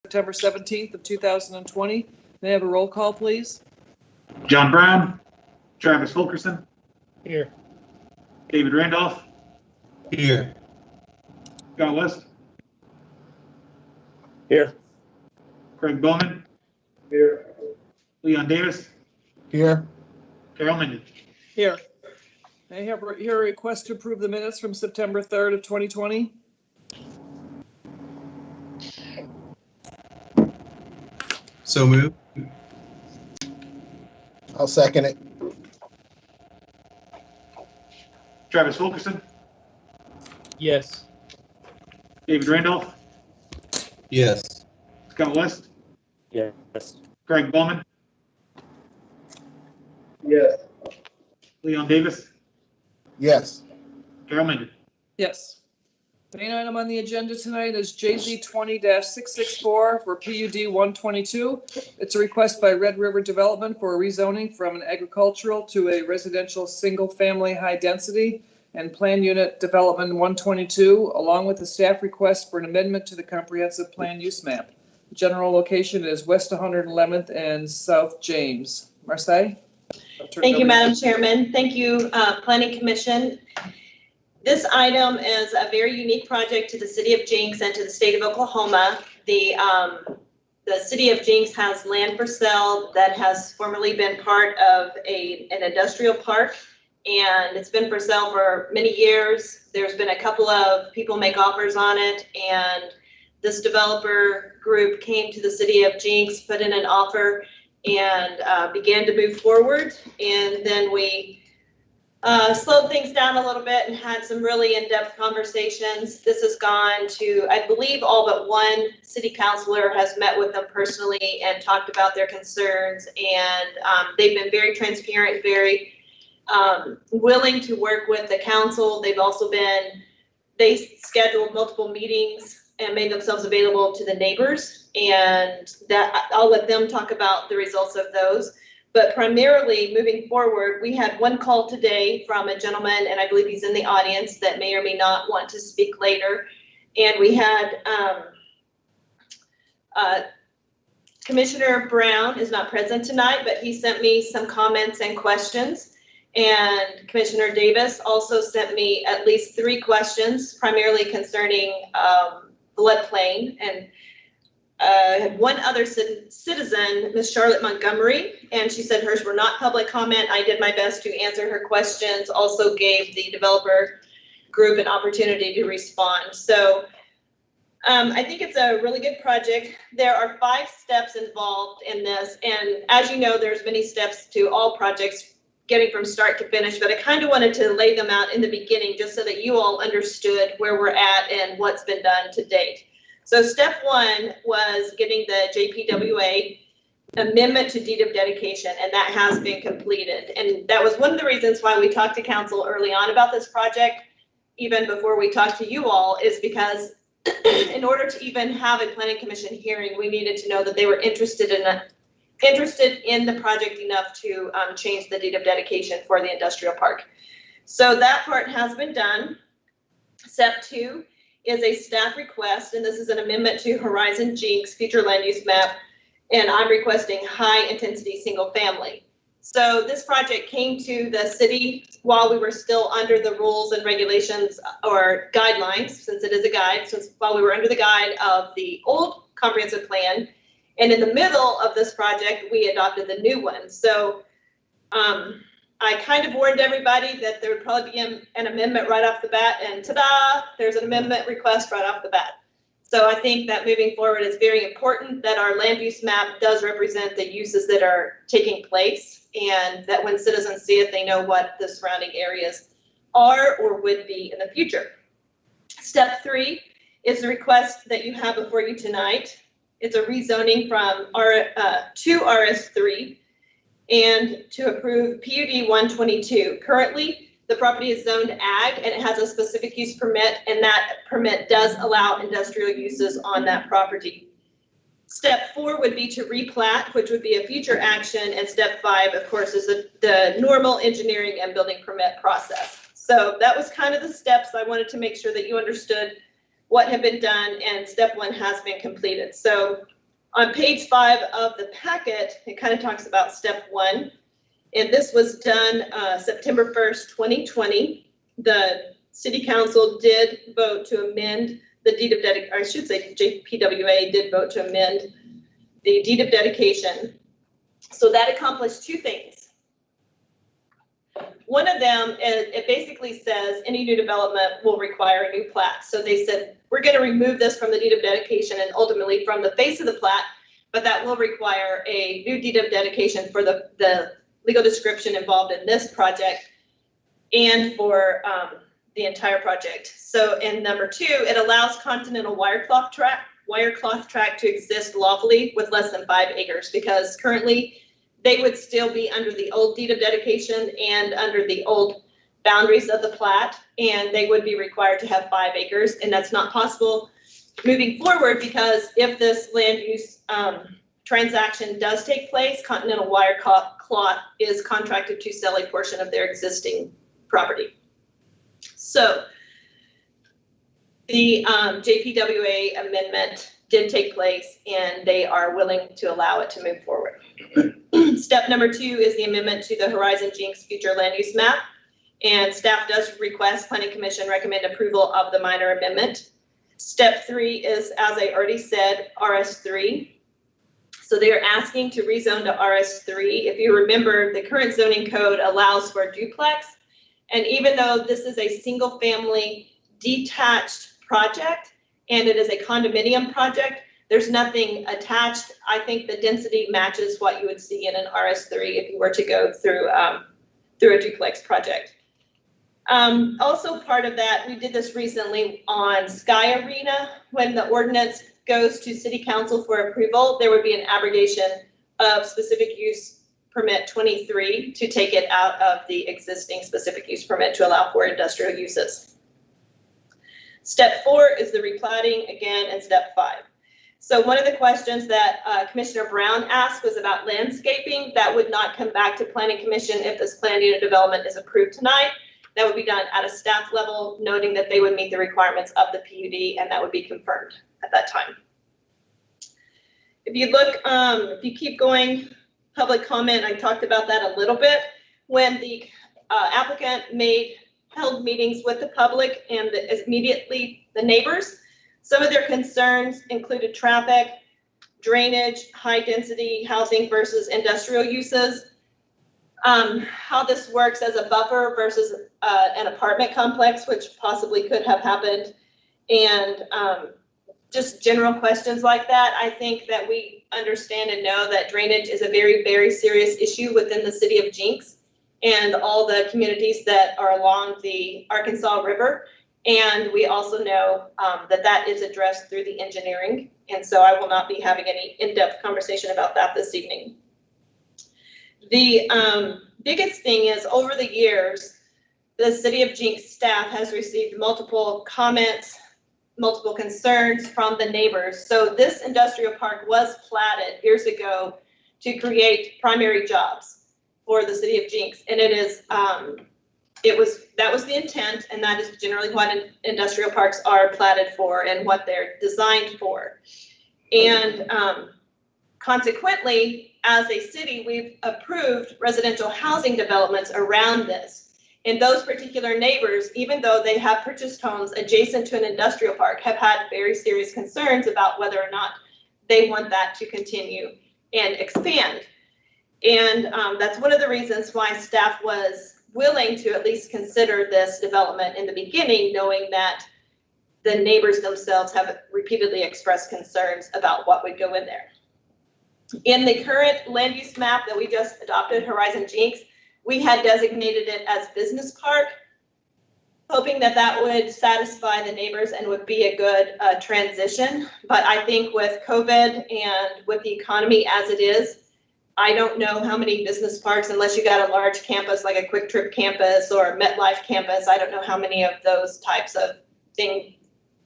September 17th of 2020. May I have a roll call, please? John Brown, Travis Fulkerson. Here. David Randolph. Here. Scott West. Here. Craig Bowman. Here. Leon Davis. Here. Carol Minden. Here. May I have a request to approve the minutes from September 3rd of 2020? So moved. I'll second it. Travis Fulkerson. Yes. David Randolph. Yes. Scott West. Yes. Craig Bowman. Yes. Leon Davis. Yes. Carol Minden. Yes. The main item on the agenda tonight is JZ 20-664 for PUD 122. It's a request by Red River Development for a rezoning from an agricultural to a residential single-family high-density and plan unit development 122, along with a staff request for an amendment to the comprehensive plan use map. The general location is West 111th and South James. Marseille? Thank you, Madam Chairman. Thank you, Planning Commission. This item is a very unique project to the city of Jenks and to the state of Oklahoma. The city of Jenks has land for sale that has formerly been part of an industrial park, and it's been for sale for many years. There's been a couple of people make offers on it, and this developer group came to the city of Jenks, put in an offer, and began to move forward. And then we slowed things down a little bit and had some really in-depth conversations. This has gone to, I believe, all but one city councilor has met with them personally and talked about their concerns. And they've been very transparent, very willing to work with the council. They've also they scheduled multiple meetings and made themselves available to the neighbors. And that I'll let them talk about the results of those. But primarily moving forward, we had one call today from a gentleman, and I believe he's in the audience, that may or may not want to speak later. And we had Commissioner Brown is not present tonight, but he sent me some comments and questions. And Commissioner Davis also sent me at least 3 questions, primarily concerning floodplain. And had one other citizen, Ms. Charlotte Montgomery, and she said hers were not public comment. I did my best to answer her questions, also gave the developer group an opportunity to respond. So I think it's a really good project. There are 5 steps involved in this, and as you know, there's many steps to all projects getting from start to finish, but I kind of wanted to lay them out in the beginning just so that you all understood where we're at and what's been done to date. So step 1 was getting the JPWA amendment to deed of dedication, and that has been completed. And that was one of the reasons why we talked to council early on about this project, even before we talked to you all, is because in order to even have a planning commission hearing, we needed to know that they were interested in the project enough to change the deed of dedication for the industrial park. So that part has been done. Step 2 is a staff request, and this is an amendment to Horizon Jenks future land use map, and I'm requesting high intensity single family. So this project came to the city while we were still under the rules and regulations or guidelines, since it is a guide, while we were under the guide of the old comprehensive plan. And in the middle of this project, we adopted the new one. So I kind of warned everybody that there would probably be an amendment right off the bat, and ta-da, there's an amendment request right off the bat. So I think that moving forward, it's very important that our land use map does represent the uses that are taking place, and that when citizens see it, they know what the surrounding areas are or would be in the future. Step 3 is the request that you have before you tonight. It's a rezoning from to RS3 and to approve PUD 122. Currently, the property is zoned ag and it has a specific use permit, and that permit does allow industrial uses on that property. Step 4 would be to replat, which would be a future action, and step 5, of course, is the normal engineering and building permit process. So that was kind of the steps. I wanted to make sure that you understood what had been done, and step 1 has been completed. So on page 5 of the packet, it kind of talks about step 1. And this was done September 1st, 2020. The city council did vote to amend the deed of dedication, I should say JPWA did vote to amend the deed of dedication. So that accomplished 2 things. One of them, it basically says any new development will require a new plat. So they said, we're going to remove this from the deed of dedication and ultimately from the face of the plat, but that will require a new deed of dedication for the legal description involved in this project and for the entire project. So in number 2, it allows continental wire cloth track to exist lawfully with less than 5 acres, because currently they would still be under the old deed of dedication and under the old boundaries of the plat, and they would be required to have 5 acres, and that's not possible moving forward, because if this land use transaction does take place, Continental Wire Cloth is contracted to sell a portion of their existing property. So the JPWA amendment did take place, and they are willing to allow it to move forward. Step number 2 is the amendment to the Horizon Jenks future land use map, and staff does request Planning Commission recommend approval of the minor amendment. Step 3 is, as I already said, RS3. So they are asking to rezone to RS3. If you remember, the current zoning code allows for duplex, and even though this is a single family detached project and it is a condominium project, there's nothing attached. I think the density matches what you would see in an RS3 if you were to go through a duplex project. Also part of that, we did this recently on Sky Arena. When the ordinance goes to city council for approval, there would be an abrogation of specific use permit 23 to take it out of the existing specific use permit to allow for industrial uses. Step 4 is the replatting again, and step 5. So one of the questions that Commissioner Brown asked was about landscaping. That would not come back to Planning Commission if this planned unit development is approved tonight. That would be done at a staff level, noting that they would meet the requirements of the PUD, and that would be confirmed at that time. If you look, if you keep going, public comment, I talked about that a little bit. When the applicant held meetings with the public and immediately the neighbors, some of their concerns included traffic, drainage, high density housing versus industrial uses, how this works as a buffer versus an apartment complex, which possibly could have happened, and just general questions like that. I think that we understand and know that drainage is a very, very serious issue within the city of Jenks and all the communities that are along the Arkansas River. And we also know that that is addressed through the engineering. And so I will not be having any in-depth conversation about that this evening. The biggest thing is, over the years, the city of Jenks staff has received multiple comments, multiple concerns from the neighbors. So this industrial park was platted years ago to create primary jobs for the city of Jenks. And it is, that was the intent, and that is generally what industrial parks are platted for and what they're designed for. And consequently, as a city, we've approved residential housing developments around this. And those particular neighbors, even though they have purchased homes adjacent to an industrial park, have had very serious concerns about whether or not they want that to continue and expand. And that's one of the reasons why staff was willing to at least consider this development in the beginning, knowing that the neighbors themselves have repeatedly expressed concerns about what would go in there. In the current land use map that we just adopted, Horizon Jenks, we had designated it as business park, hoping that that would satisfy the neighbors and would be a good transition. But I think with COVID and with the economy as it is, I don't know how many business parks, unless you got a large campus like a Quick Trip campus or a MetLife campus, I don't know how many of those types of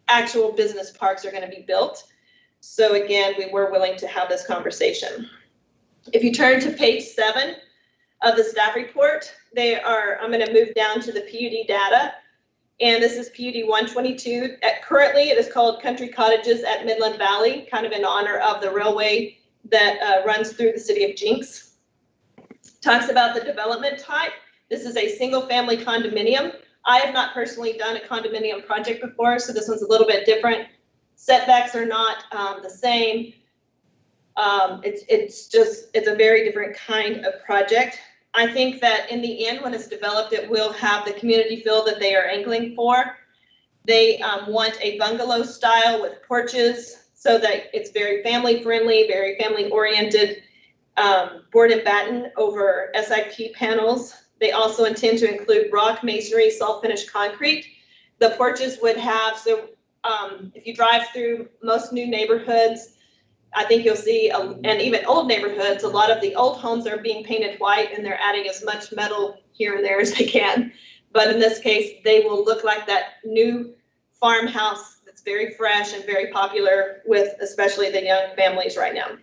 actual business parks are going to be built. So again, we were willing to have this conversation. If you turn to page 7 of the staff report, I'm going to move down to the PUD data. And this is PUD 122. Currently, it is called Country Cottages at Midland Valley, kind of in honor of the railway that runs through the city of Jenks. Talks about the development type. This is a single-family condominium. I have not personally done a condominium project before, so this one's a little bit different. Setbacks are not the same. It's a very different kind of project. I think that in the end, when it's developed, it will have the community feel that they are angling for. They want a bungalow style with porches so that it's very family friendly, very family oriented, board and batten over SIP panels. They also intend to include rock, masonry, salt finished concrete. The porches would have, so if you drive through most new neighborhoods, I think you'll see, and even old neighborhoods, a lot of the old homes are being painted white and they're adding as much metal here and there as they can. But in this case, they will look like that new farmhouse that's very fresh and very popular with especially the young families right now.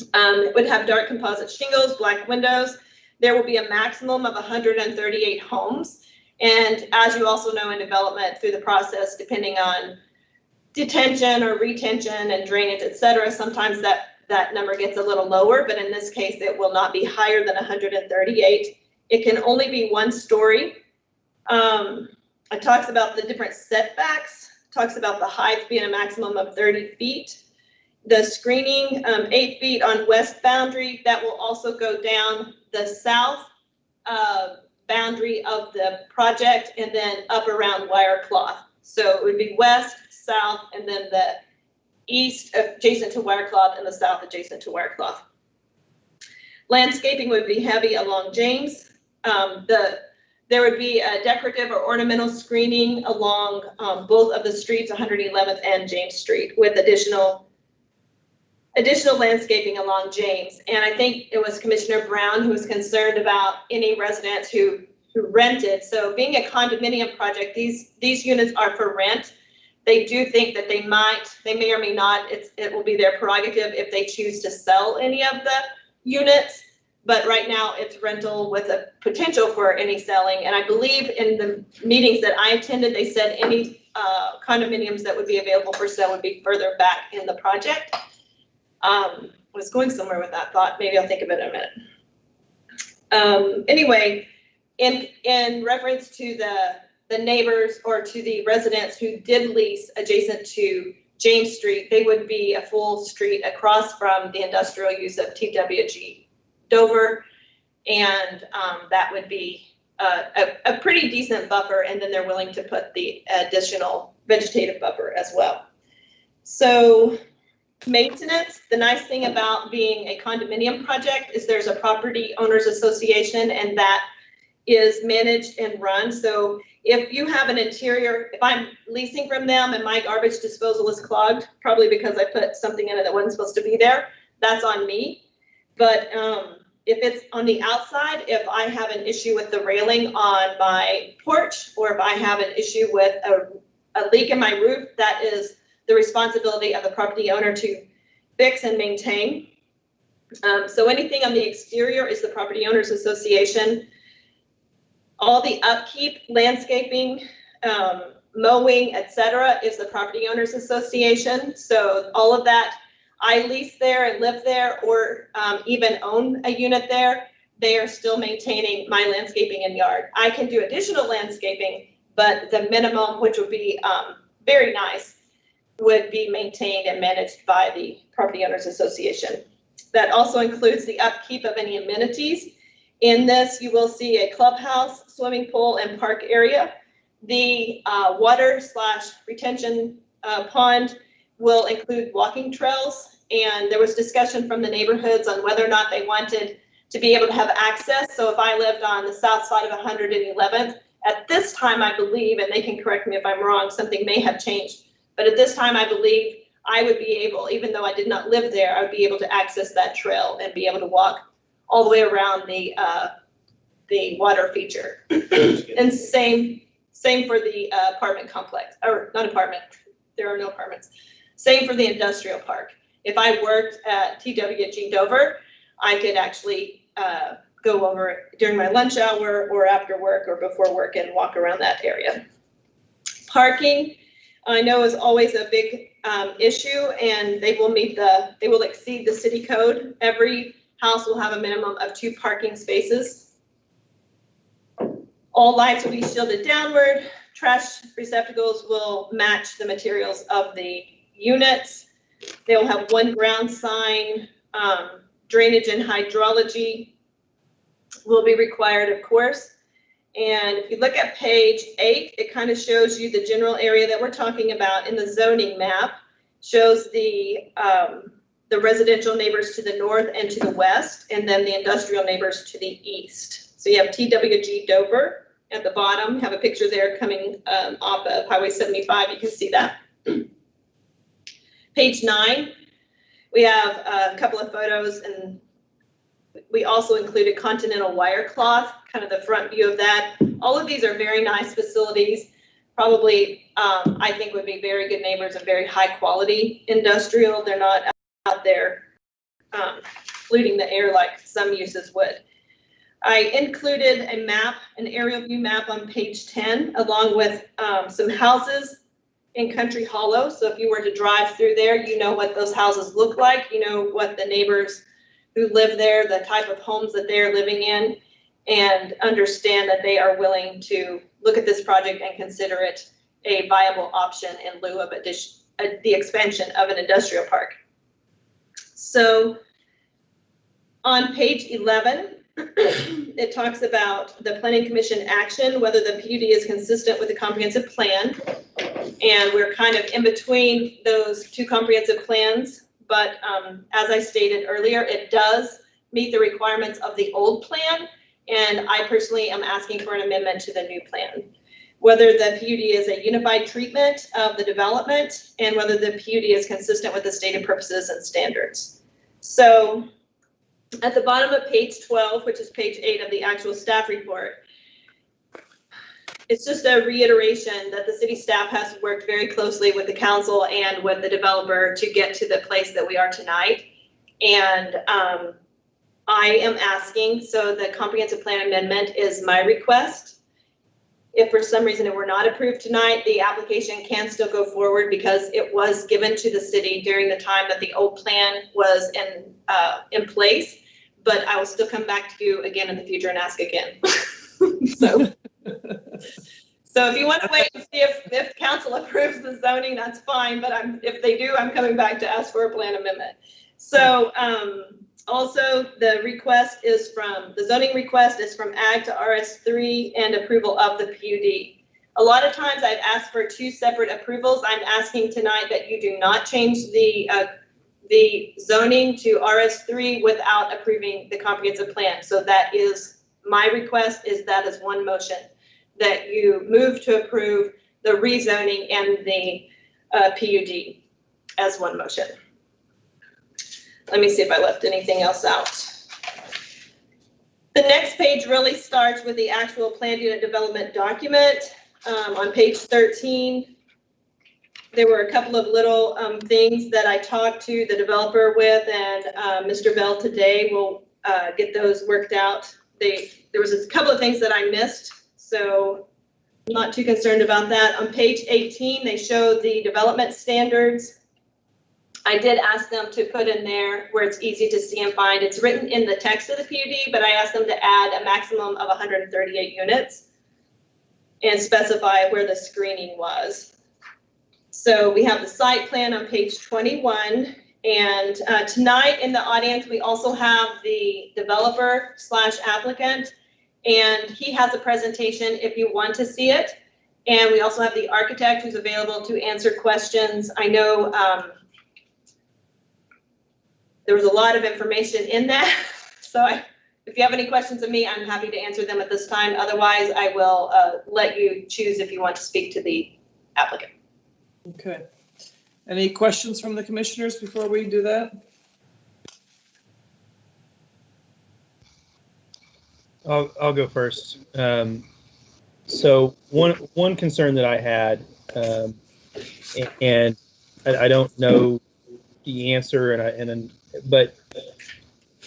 It would have dark composite shingles, black windows. There will be a maximum of 138 homes. And as you also know in development through the process, depending on detention or retention and drainage, et cetera, sometimes that number gets a little lower, but in this case, it will not be higher than 138. It can only be one story. It talks about the different setbacks, talks about the height being a maximum of 30 feet. The screening, 8 feet on west boundary, that will also go down the south boundary of the project and then up around wire cloth. So it would be west, south, and then the east adjacent to wire cloth and the south adjacent to wire cloth. Landscaping would be heavy along James. There would be a decorative or ornamental screening along both of the streets, 111th and James Street, with additional landscaping along James. And I think it was Commissioner Brown who was concerned about any residents who rented. So being a condominium project, these units are for rent. They do think that they may or may not, it will be their prerogative if they choose to sell any of the units. But right now it's rental with a potential for any selling. And I believe in the meetings that I attended, they said any condominiums that would be available for sale would be further back in the project. I was going somewhere with that thought. Maybe I'll think of it in a minute. Anyway, in reference to the neighbors or to the residents who did lease adjacent to James Street, they would be a full street across from the industrial use of TWG Dover. And that would be a pretty decent buffer. And then they're willing to put the additional vegetative buffer as well. So maintenance, the nice thing about being a condominium project is there's a property owners association and that is managed and run. So if you have an interior, if I'm leasing from them and my garbage disposal is clogged, probably because I put something in it that wasn't supposed to be there, that's on me. But if it's on the outside, if I have an issue with the railing on my porch, or if I have an issue with a leak in my roof, that is the responsibility of the property owner to fix and maintain. So anything on the exterior is the property owners association. All the upkeep, landscaping, mowing, etc., is the property owners association. So all of that, I lease there and live there, or even own a unit there, they are still maintaining my landscaping and yard. I can do additional landscaping, but the minimum, which would be very nice, would be maintained and managed by the property owners association. That also includes the upkeep of any amenities. In this, you will see a clubhouse, swimming pool, and park area. The water/retention pond will include walking trails, and there was discussion from the neighborhoods on whether or not they wanted to be able to have access. So if I lived on the south side of 111th, at this time, I believe, and they can correct me if I'm wrong, something may have changed, but at this time, I believe I would be able, even though I did not live there, I would be able to access that trail and be able to walk all the way around the water feature. And same for the apartment complex, or not apartment, there are no apartments. Same for the industrial park. If I worked at TWG Dover, I could actually go over during my lunch hour or after work or before work and walk around that area. Parking, I know, is always a big issue, and they will exceed the city code. Every house will have a minimum of 2 parking spaces. All lights will be shielded downward. Trash receptacles will match the materials of the units. They will have 1 ground sign. Drainage and hydrology will be required, of course. And if you look at page 8, it kind of shows you the general area that we're talking about in the zoning map. Shows the residential neighbors to the north and to the west, and then the industrial neighbors to the east. So you have TWG Dover at the bottom. Have a picture there coming off of Highway 75. You can see that. Page 9, we have a couple of photos, and we also included Continental Wire Cloth, kind of the front view of that. All of these are very nice facilities. Probably, I think, would be very good neighbors and very high quality industrial. They're not out there polluting the air like some uses would. I included a map, an aerial view map on page 10, along with some houses in Country Hollow. So if you were to drive through there, you know what those houses look like. You know what the neighbors who live there, the type of homes that they're living in, and understand that they are willing to look at this project and consider it a viable option in lieu of the expansion of an industrial park. So on page 11, it talks about the Planning Commission action, whether the PUD is consistent with the comprehensive plan. And we're kind of in between those 2 comprehensive plans. But as I stated earlier, it does meet the requirements of the old plan. And I personally am asking for an amendment to the new plan. Whether the PUD is a unified treatment of the development, and whether the PUD is consistent with the stated purposes and standards. So at the bottom of page 12, which is page 8 of the actual staff report, it's just a reiteration that the city staff has worked very closely with the council and with the developer to get to the place that we are tonight. And I am asking, so the comprehensive plan amendment is my request. If for some reason it were not approved tonight, the application can still go forward because it was given to the city during the time that the old plan was in place. But I will still come back to you again in the future and ask again. So if you want to wait and see if council approves the zoning, that's fine. But if they do, I'm coming back to ask for a plan amendment. So also the zoning request is from Ag to RS3 and approval of the PUD. A lot of times I've asked for 2 separate approvals. I'm asking tonight that you do not change the zoning to RS3 without approving the comprehensive plan. So that is my request, is that is one motion, that you move to approve the rezoning and the PUD as one motion. Let me see if I left anything else out. The next page really starts with the actual planned unit development document. On page 13, there were a couple of little things that I talked to the developer with, and Mr. Bell today will get those worked out. There was a couple of things that I missed, so I'm not too concerned about that. On page 18, they show the development standards. I did ask them to put in there where it's easy to see and find. It's written in the text of the PUD, but I asked them to add a maximum of 138 units and specify where the screening was. So we have the site plan on page 21. And tonight in the audience, we also have the developer / applicant, and he has a presentation if you want to see it. And we also have the architect who's available to answer questions. I know there was a lot of information in that. So if you have any questions of me, I'm happy to answer them at this time. Otherwise, I will let you choose if you want to speak to the applicant. Okay. Any questions from the commissioners before we do that? I'll go first. So one concern that I had, and I don't know the answer, but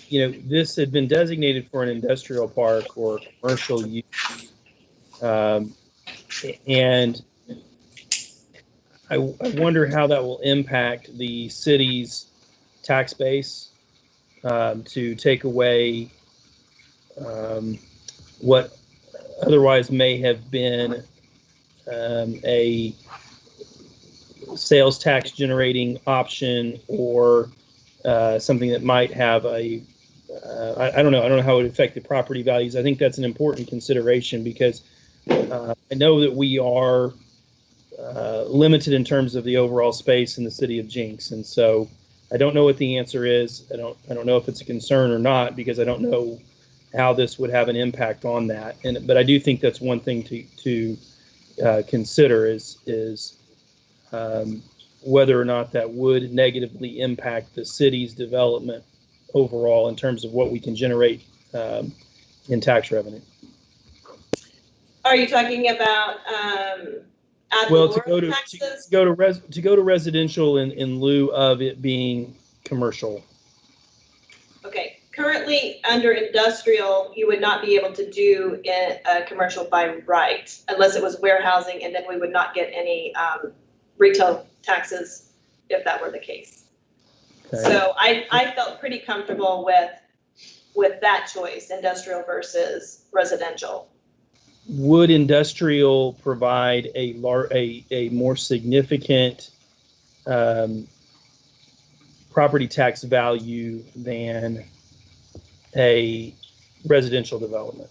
you know, this had been designated for an industrial park or commercial use, and I wonder how that will impact the city's tax base to take away what otherwise may have been a sales tax generating option, or something that might have a I don't know how it would affect the property values. I think that's an important consideration because I know that we are limited in terms of the overall space in the city of Jenks, and so I don't know what the answer is. I don't know if it's a concern or not, because I don't know how this would have an impact on that. But I do think that's one thing to consider is whether or not that would negatively impact the city's development overall in terms of what we can generate in tax revenue. Are you talking about ad Well, valorem taxes? to go to residential in lieu of it being commercial. Okay, currently under industrial, you would not be able to do a commercial by right unless it was warehousing, and then we would not get any retail taxes if that were the case. Okay. So I felt pretty comfortable with that choice, industrial versus residential. Would industrial provide a more significant property tax value than a residential development?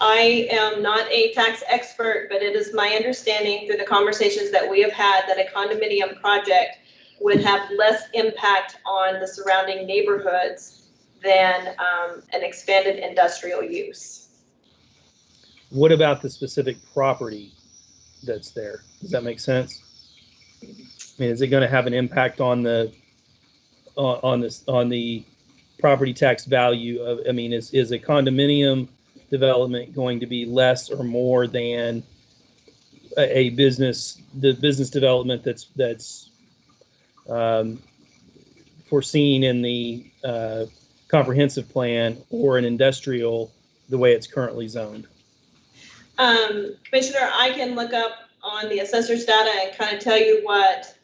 I am not a tax expert, but it is my understanding through the conversations that we have had that a condominium project would have less impact on the surrounding neighborhoods than an expanded industrial use. What about the specific property that's there? Does that make sense? I mean, is it going to have an impact on the property tax value of? I mean, is a condominium development going to be less or more than the business development that's foreseen in the comprehensive plan, or an industrial the way it's currently zoned? Commissioner, I can look up on the assessor's data and kind of tell you what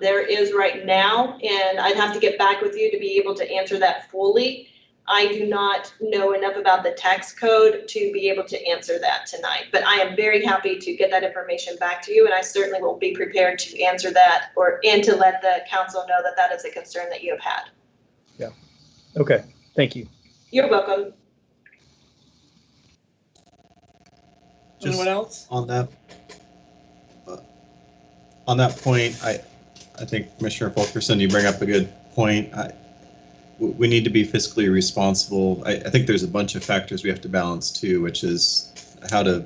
there is right now, and I'd have to get back with you to be able to answer that fully. I do not know enough about the tax code to be able to answer that tonight, but I am very happy to get that information back to you, and I certainly will be prepared to answer that and to let the council know that that is a concern that you have had. Yeah. Okay. Thank you. You're welcome. Just Anyone else? on that point, I think Commissioner Fulkerson, you bring up a good point. We need to be fiscally responsible. I think there's a bunch of factors we have to balance too, which is how to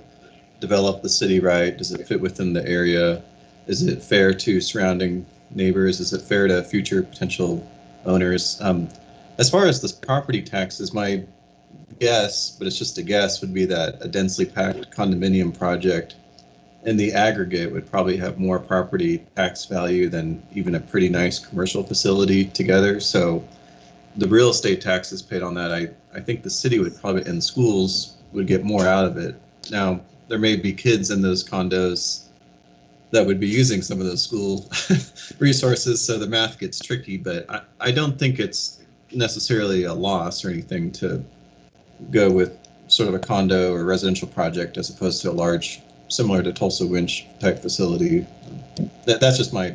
develop the city right. Does it fit within the area? Is it fair to surrounding neighbors? Is it fair to future potential owners? As far as this property taxes, my guess, but it's just a guess, would be that a densely packed condominium project in the aggregate would probably have more property tax value than even a pretty nice commercial facility together. So the real estate taxes paid on that, I think the city would probably, and schools would get more out of it. Now, there may be kids in those condos that would be using some of those school resources, so the math gets tricky, but I don't think it's necessarily a loss or anything to go with sort of a condo or residential project as opposed to a large, similar to Tulsa Winch type facility. That's just my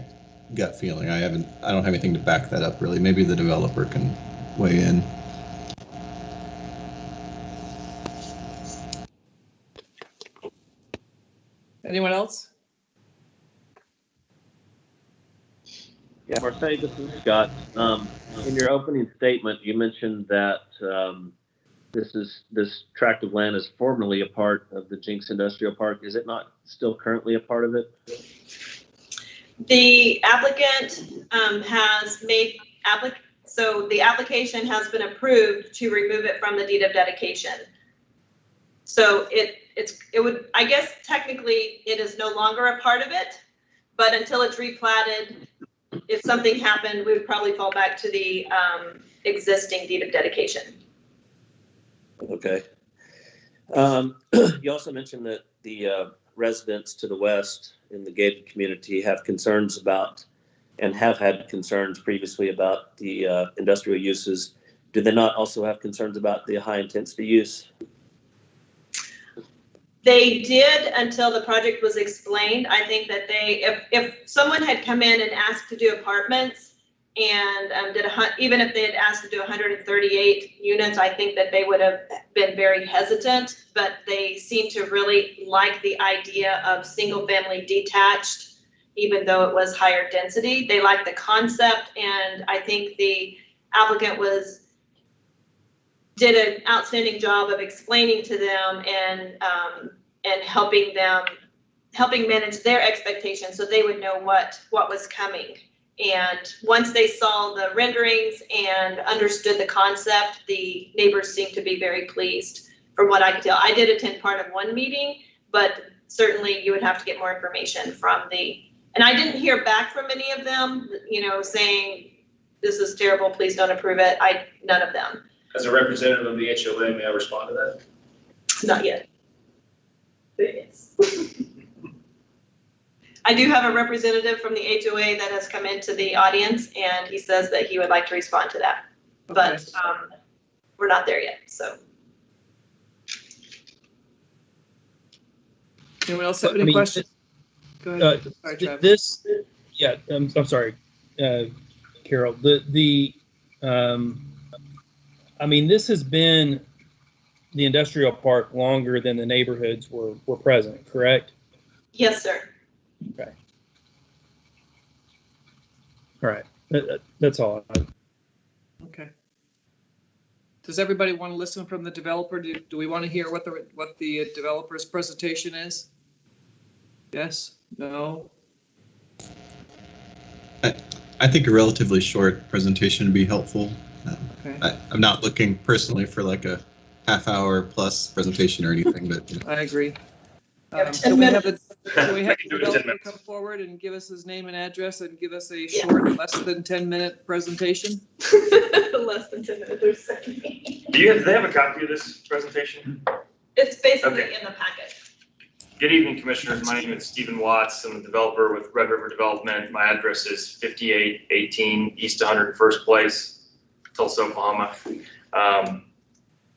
gut feeling. I don't have anything to back that up really. Maybe the developer can weigh in. Anyone else? Yeah, Marseille, this is Scott. In your opening statement, you mentioned that this tract of land is formerly a part of the Jenks Industrial Park. Is it not still currently a part of it? The applicant has made so the application has been approved to remove it from the deed of dedication. So it would, I guess technically it is no longer a part of it, but until it's replatted, if something happened, we would probably fall back to the existing deed of dedication. Okay. You also mentioned that the residents to the west in the gated community have concerns about and have had concerns previously about the industrial uses. Do they not also have concerns about the high intensity use? They did until the project was explained. I think that if someone had come in and asked to do apartments and even if they had asked to do 138 units, I think that they would have been very hesitant, but they seem to really like the idea of single family detached, even though it was higher density. They like the concept, and I think the applicant did an outstanding job of explaining to them and helping manage their expectations so they would know what was coming. And once they saw the renderings and understood the concept, the neighbors seemed to be very pleased from what I could tell. I did attend part of one meeting, but certainly you would have to get more information and I didn't hear back from any of them, saying this is terrible, please don't approve it. None of them. As a representative of the HOA, may I respond to that? Not yet. But yes. I do have a representative from the HOA that has come into the audience, and he says that he would like to respond to that. But we're not there yet, so. Anyone else have any questions? Go ahead. Sorry, Travis. I'm sorry, Carol. This has been the industrial park longer than the neighborhoods were present, correct? Yes, sir. Okay. All right. That's all. Okay. Does everybody want to listen from the developer? Do we want to hear what the developer's presentation is? Yes? No? I think a relatively short presentation would be helpful. Okay. I'm not looking personally for like a half-hour plus presentation or anything, but I agree. So we have the We can do it in 10 developer minutes. come forward and give us his name and address and give us a short, less than 10-minute presentation? Less than 10 minutes or second. Do they have a copy of this presentation? It's basically Okay. in the packet. Good evening, Commissioners. My name is Stephen Watts. I'm a developer with Red River Development. My address is 5818 East 101st Place, Tulsa, Oklahoma.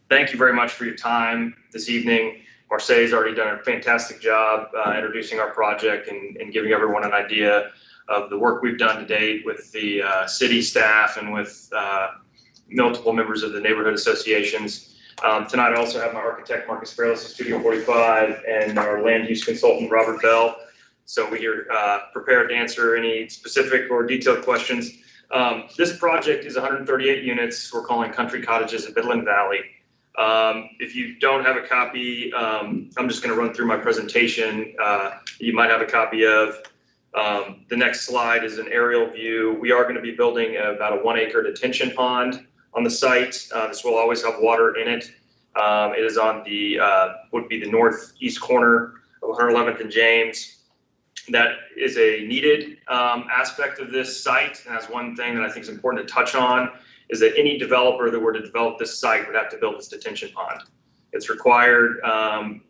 Thank you very much for your time this evening. Marseille's already done a fantastic job introducing our project and giving everyone an idea of the work we've done to date with the city staff and with multiple members of the neighborhood associations. Tonight I also have my architect, Marcus Fairless of Studio 45, and our land use consultant, Robert Bell. So we are prepared to answer any specific or detailed questions. This project is 138 units. We're calling Country Cottages in Midland Valley. If you don't have a copy, I'm just going to run through my presentation. You might have a copy of. The next slide is an aerial view. We are going to be building about a 1 acre detention pond on the site. This will always have water in it. It is on would be the northeast corner of 111th and James. That is a needed aspect of this site. And that's one thing that I think is important to touch on, is that any developer that were to develop this site would have to build this detention pond. It's required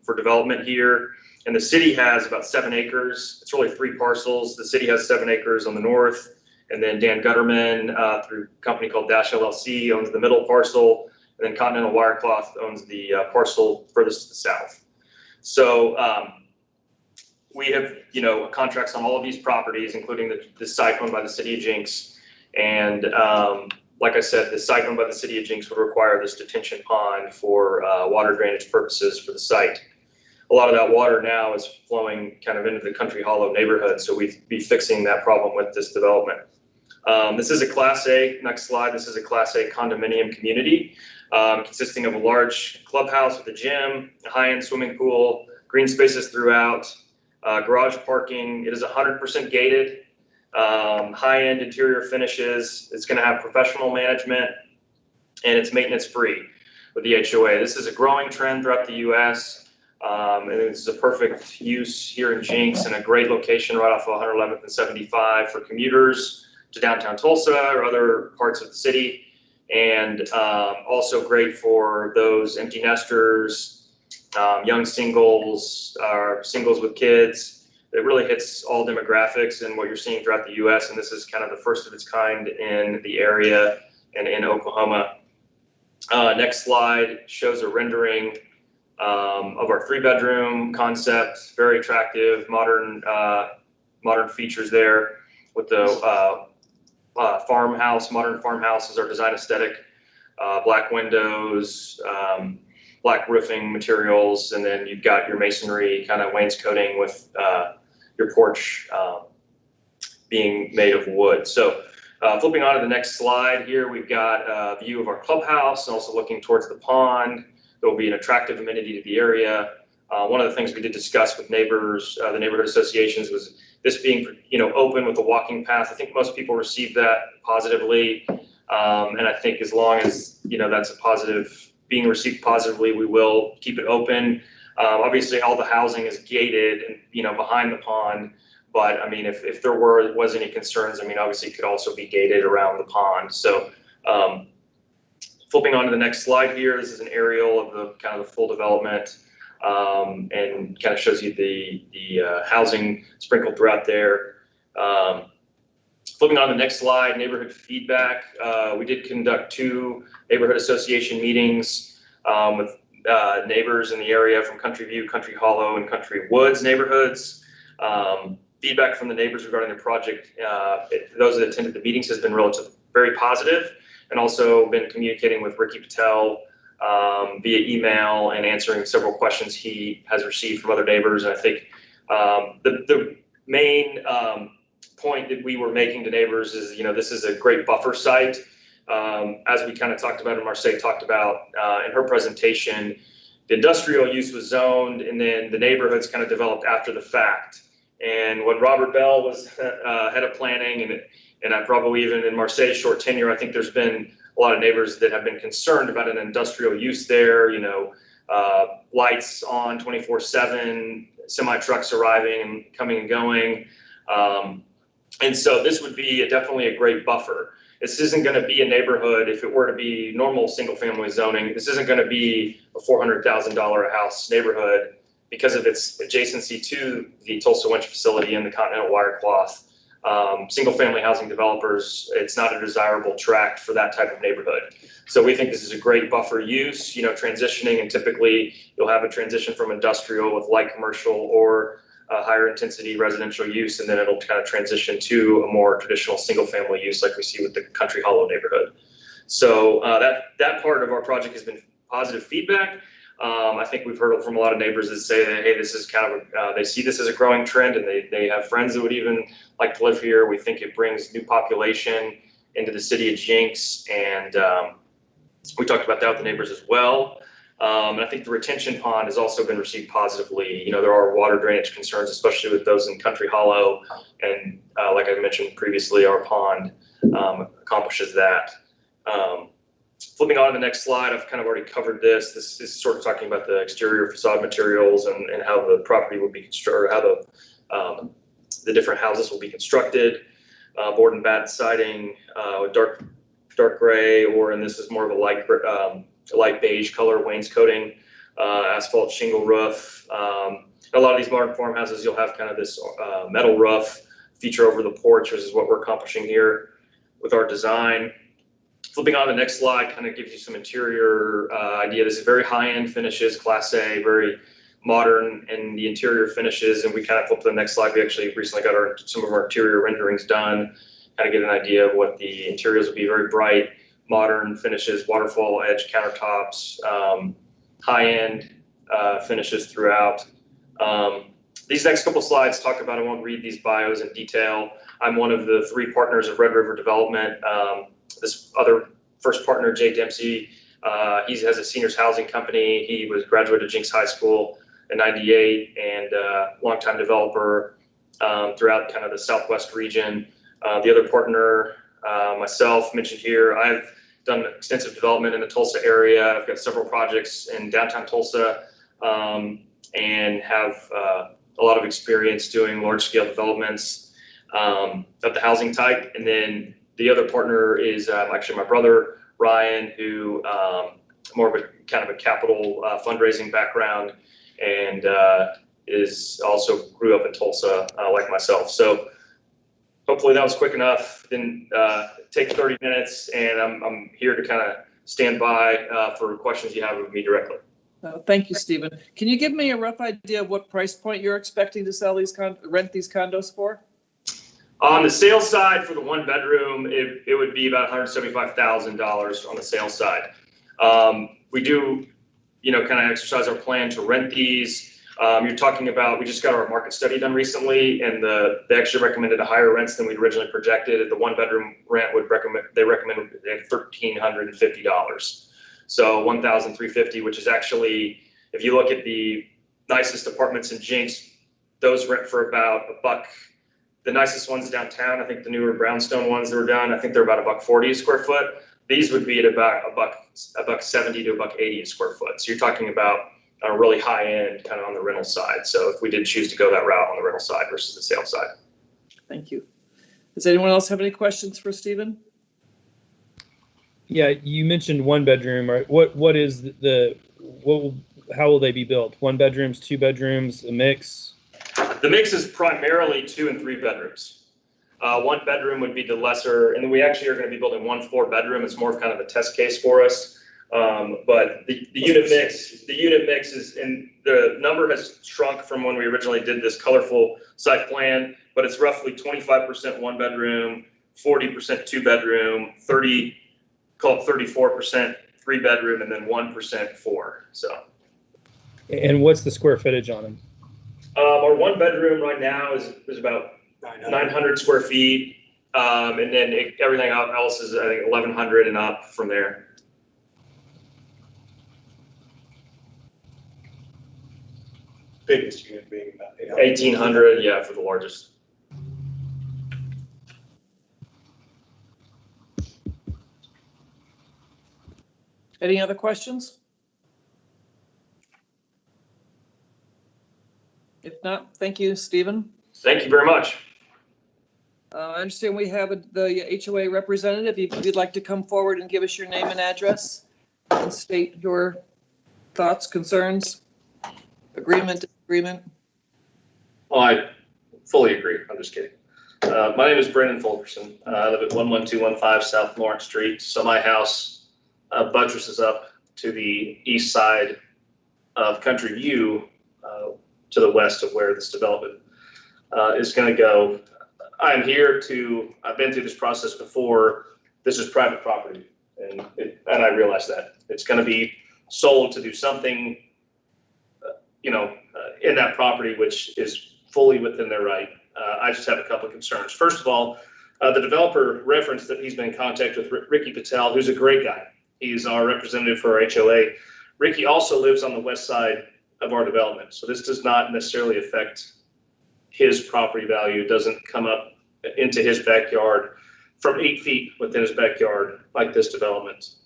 for development here. And the city has about 7 acres. It's really 3 parcels. The city has 7 acres on the north. And then Dan Gutterman, through a company called Dash LLC, owns the middle parcel. And then Continental Wirecloth owns the parcel furthest to the south. So we have, contracts on all of these properties, including the site owned by the city of Jenks. And like I said, the site owned by the city of Jenks would require this detention pond for water drainage purposes for the site. A lot of that water now is flowing kind of into the Country Hollow neighborhood, so we'd be fixing that problem with this development. This is a Class A, next slide, this is a Class A condominium community consisting of a large clubhouse with a gym, a high-end swimming pool, green spaces throughout, garage parking. It is 100% gated, high-end interior finishes. It's going to have professional management, and it's maintenance-free with the HOA. This is a growing trend throughout the U.S., and it's a perfect use here in Jenks and a great location right off of 111th and 75 for commuters to downtown Tulsa or other parts of the city, and also great for those empty nesters, young singles, singles with kids. it really hits all demographics and what you're seeing throughout the U.S. And this is kind of the first of its kind in the area and in Oklahoma. Next slide shows a rendering of our 3-bedroom concept. Very attractive, modern features there with the farmhouse. Modern farmhouse is our design aesthetic. Black windows, black roofing materials, and then you've got your masonry kind of wainscoting with your porch being made of wood. So flipping on to the next slide here, we've got a view of our clubhouse, and also looking towards the pond. There will be an attractive amenity to the area. One of the things we did discuss with neighbors, the neighborhood associations, was this being, open with a walking path. I think most people received that positively. And I think as long as, that's a positive, being received positively, we will keep it open. Obviously, all the housing is gated and, behind the pond. But I mean, if there was any concerns, I mean, obviously it could also be gated around the pond. So flipping on to the next slide here, this is an aerial of the kind of the full development, and kind of shows you the housing sprinkled throughout there. Flipping on to the next slide, neighborhood feedback. We did conduct 2 neighborhood association meetings with neighbors in the area from Country View, Country Hollow, and Country Woods neighborhoods. Feedback from the neighbors regarding the project, those that attended the meetings, has been very positive, and also been communicating with Ricky Patel via email and answering several questions he has received from other neighbors. And I think the main point that we were making to neighbors is, this is a great buffer site. As we kind of talked about, and Marseille talked about in her presentation, the industrial use was zoned, and then the neighborhoods kind of developed after the fact. And when Robert Bell was head of planning, and I probably even in Marseille's short tenure, I think there's been a lot of neighbors that have been concerned about an industrial use there, lights on 24/7, semi trucks arriving and coming and going. And so this would be definitely a great buffer. This isn't going to be a neighborhood, if it were to be normal single family zoning, this isn't going to be a $400,000 a house neighborhood because of its adjacency to the Tulsa Winch facility and the Continental Wire Cloth. Single family housing developers, it's not a desirable tract for that type of neighborhood. So we think this is a great buffer use, transitioning, and typically you'll have a transition from industrial with light commercial or higher intensity residential use, and then it'll kind of transition to a more traditional single family use like we see with the Country Hollow neighborhood. So that part of our project has been positive feedback. I think we've heard from a lot of neighbors that say that, hey, this is kind of, they see this as a growing trend, and they have friends that would even like to live here. We think it brings new population into the city of Jenks, and we talked about that with the neighbors as well. And I think the retention pond has also been received positively. There are water drainage concerns, especially with those in Country Hollow, and like I mentioned previously, our pond accomplishes that. Flipping on to the next slide, I've kind of already covered this. This is sort of talking about the exterior facade materials and how the property would be constructed, or how the different houses will be constructed. Board and batten siding with dark gray, and this is more of a light beige color wainscoting, asphalt shingle roof. A lot of these modern farmhouses, you'll have kind of this metal roof feature over the porch, which is what we're accomplishing here with our design. Flipping on to the next slide kind of gives you some interior idea. This is very high-end finishes, Class A, very modern in the interior finishes. And we kind of flip to the next slide. We actually recently got some of our interior renderings done, kind of get an idea of what the interiors will be. Very bright, modern finishes, waterfall edge countertops, high-end finishes throughout. These next couple slides talk about, I won't read these bios in detail. I'm one of the 3 partners of Red River Development. This other first partner, Jay Dempsey, he has a seniors housing company. He was graduated Jenks High School in '98 and longtime developer throughout kind of the Southwest region. The other partner, myself, mentioned here, I've done extensive development in the Tulsa area. I've got several projects in downtown Tulsa and have a lot of experience doing large scale developments of the housing type. And then the other partner is actually my brother, Ryan, who more of a kind of a capital fundraising background, and also grew up in Tulsa, like myself. So hopefully that was quick enough. Didn't take 30 minutes, and I'm here to kind of stand by for questions you have of me directly. Thank you, Stephen. Can you give me a rough idea of what price point you're expecting to sell these rent these condos for? On the sales side, for the one bedroom, it would be about $175,000 on the sales side. We do, kind of exercise our plan to rent these. You're talking about, we just got our market study done recently, and they actually recommended a higher rents than we'd originally projected. The one bedroom rent they recommended $1,350. So $1,350, which is actually, if you look at the nicest apartments in Jenks, those rent for about $1. The nicest ones downtown, I think the newer brownstone ones that were done, I think they're about $1.40 a square foot. These would be at about $1.70 to $1.80 a square foot. So you're talking about a really high end kind of on the rental side. So if we did choose to go that route on the rental side versus the sale side. Thank you. Does anyone else have any questions for Stephen? Yeah, you mentioned one bedroom, right? How will they be built? One bedrooms, two bedrooms, a mix? The mix is primarily 2 and 3 bedrooms. One bedroom would be the lesser, and then we actually are going to be building 1 4-bedroom. It's more of kind of a test case for us. But the unit mix is, and the number has shrunk from when we originally did this colorful site plan, but it's roughly 25% 1 bedroom, 40% 2 bedroom, 34% 3 bedroom, and then 1% 4. So. And what's the square footage on them? Our 1 bedroom right now is about 900 square feet. And then everything else is, I think, 1,100 and up from there. Biggest unit being about 1,800, yeah, for the largest. Any other questions? If not, thank you, Stephen. Thank you very much. I understand we have the HOA representative. If you'd like to come forward and give us your name and address and state your thoughts, concerns, agreement, disagreement. Well, I fully agree. I'm just kidding. My name is Brendan Fulkerson. I live at 11215 South Lawrence Street. So my house buttresses up to the east side of Country View, to the west of where this development is going to go. I'm here I've been through this process before. This is private property, and I realize that. It's going to be sold to do something, in that property, which is fully within their right. I just have a couple of concerns. First of all, the developer referenced that he's been in contact with Ricky Patel, who's a great guy. He's our representative for our HOA. Ricky also lives on the west side of our development, so this does not necessarily affect his property value. It doesn't come up into his backyard from 8 feet within his backyard like this development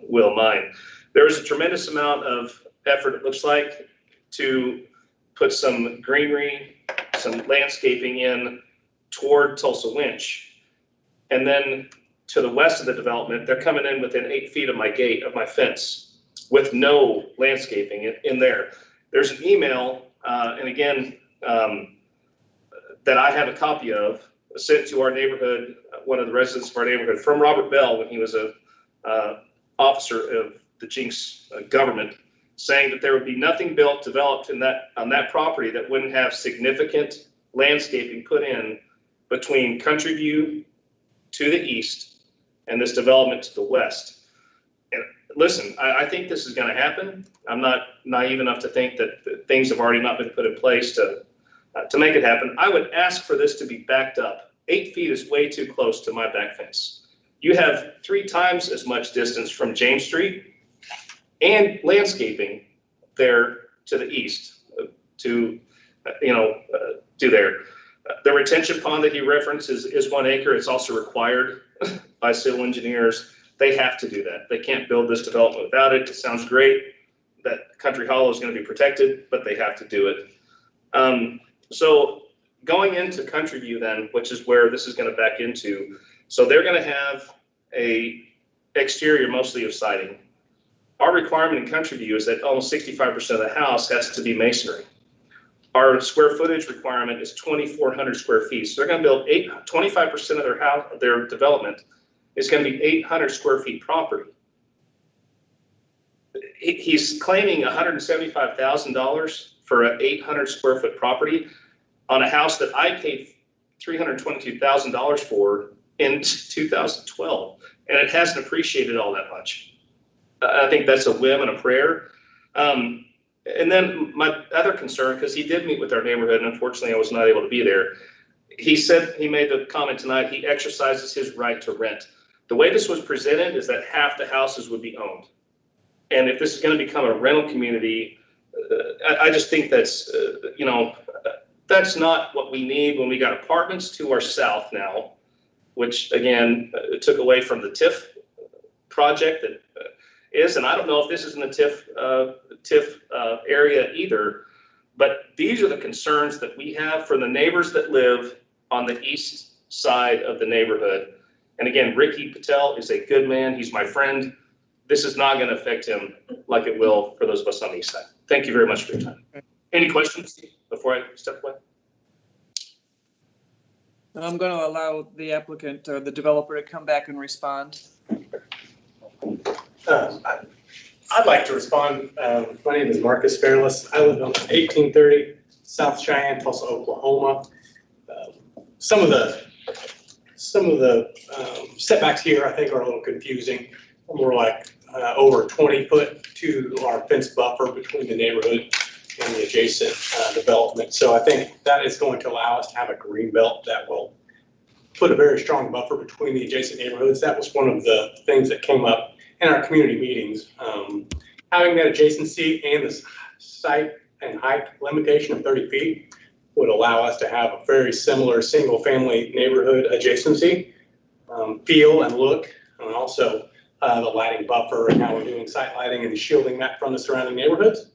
will mine. There is a tremendous amount of effort, it looks like, to put some greenery, some landscaping in toward Tulsa Winch. And then to the west of the development, they're coming in within 8 feet of my gate, of my fence, with no landscaping in there. There's an email, and again, that I have a copy of, sent to our neighborhood, one of the residents of our neighborhood, from Robert Bell when he was a officer of the Jenks government, saying that there would be nothing developed on that property that wouldn't have significant landscaping put in between Country View to the east and this development to the west. And listen, I think this is going to happen. I'm not naive enough to think that things have already not been put in place to make it happen. I would ask for this to be backed up. 8 feet is way too close to my back fence. You have 3 times as much distance from James Street and landscaping there to the east to do there. The retention pond that he references is 1 acre. It's also required by civil engineers. They have to do that. They can't build this development without it. It sounds great that Country Hollow is going to be protected, but they have to do it. So going into Country View then, which is where this is going to back into, so they're going to have a exterior mostly of siding. Our requirement in Country View is that almost 65% of the house has to be masonry. Our square footage requirement is 2,400 square feet. So they're going to build 25% of their house, their development is going to be 800 square feet property. He's claiming $175,000 for an 800 square foot property on a house that I paid $322,000 for in 2012, and it hasn't appreciated all that much. I think that's a whim and a prayer. And then my other concern, because he did meet with our neighborhood, and unfortunately I was not able to be there. He said, he made the comment tonight, he exercises his right to rent. The way this was presented is that half the houses would be owned. And if this is going to become a rental community, I just think that's, that's not what we need when we got apartments to our south now, which again, took away from the TIF project that is, and I don't know if this is in the TIF area either, but these are the concerns that we have for the neighbors that live on the east side of the neighborhood. And again, Ricky Patel is a good man. He's my friend. This is not going to affect him like it will for those of us on the east side. Thank you very much for your time. Any questions before I step away? I'm going to allow the applicant or the developer to come back and respond. I'd like to respond. My name is Marcus Fairless. I live on 1830 South Cheyenne, Tulsa, Oklahoma. Some of the setbacks here I think are a little confusing. More like over 20 foot to our fence buffer between the neighborhood and the adjacent development. So I think that is going to allow us to have a green belt that will put a very strong buffer between the adjacent neighborhoods. That was one of the things that came up in our community meetings. Having that adjacency and the site and height limitation of 30 feet would allow us to have a very similar single family neighborhood adjacency, feel and look, and also the lighting buffer and how we're doing site lighting and shielding that from the surrounding neighborhoods.